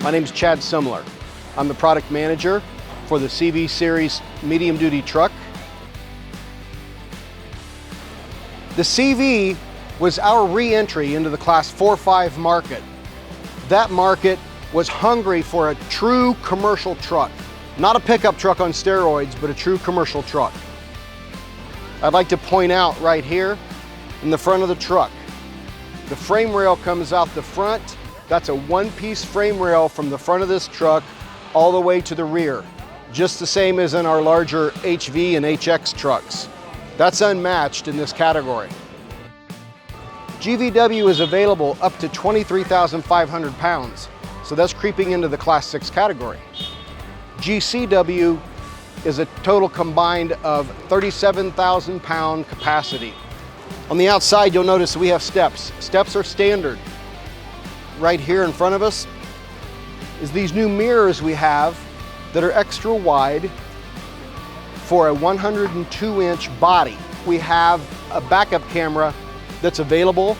My name is Chad Sumler. I'm the product manager for the CV Series medium duty truck. The CV was our re-entry into the Class 4-5 market. That market was hungry for a true commercial truck. Not a pickup truck on steroids, but a true commercial truck. I'd like to point out right here in the front of the truck, the frame rail comes out the front. That's a one-piece frame rail from the front of this truck all the way to the rear, just the same as in our larger HV and HX trucks. That's unmatched in this category. GVW is available up to 23,500 pounds, so that's creeping into the Class 6 category. GCW is a total combined of 37,000 pound capacity. On the outside, you'll notice we have steps. Steps are standard. Right here in front of us is these new mirrors we have that are extra wide for a 102-inch body. We have a backup camera that's available,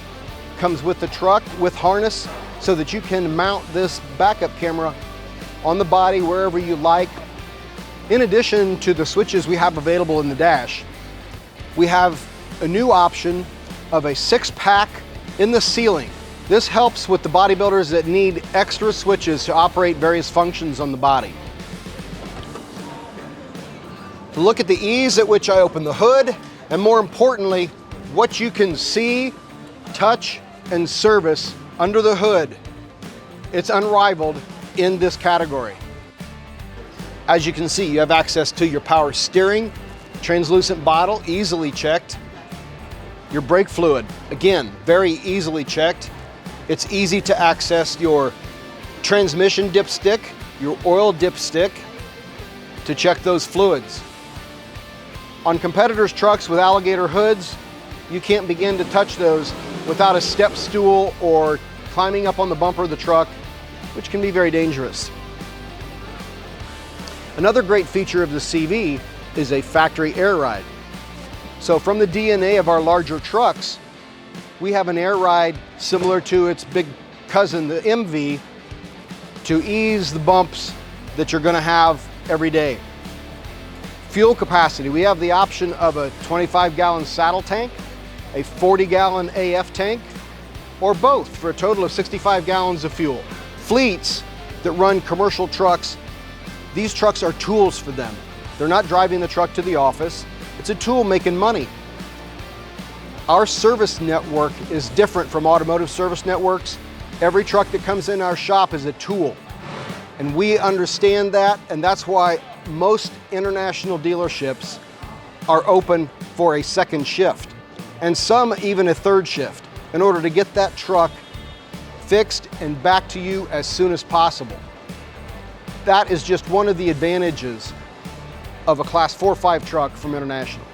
comes with the truck with harness so that you can mount this backup camera on the body wherever you like. In addition to the switches we have available in the dash, we have a new option of a 6-pack in the ceiling. This helps with the bodybuilders that need extra switches to operate various functions on the body. To look at the ease at which I open the hood, and more importantly, what you can see, touch, and service under the hood, it's unrivaled in this category. As you can see, you have access to your power steering, translucent bottle, easily checked. Your brake fluid, again, very easily checked. It's easy to access your transmission dipstick, your oil dipstick, to check those fluids. On competitors' trucks with alligator hoods, you can't begin to touch those without a step stool or climbing up on the bumper of the truck, which can be very dangerous. Another great feature of the CV is a factory air ride. So from the DNA of our larger trucks, we have an air ride similar to its big cousin, the MV, to ease the bumps that you're gonna have every day. Fuel capacity, we have the option of a 25-gallon saddle tank, a 40-gallon AF tank, or both for a total of 65 gallons of fuel. Fleets that run commercial trucks, these trucks are tools for them. They're not driving the truck to the office. It's a tool making money. Our service network is different from automotive service networks. Every truck that comes in our shop is a tool. And we understand that, and that's why most international dealerships are open for a second shift, and some even a third shift, in order to get that truck fixed and back to you as soon as possible. That is just one of the advantages of a Class 4-5 truck from International.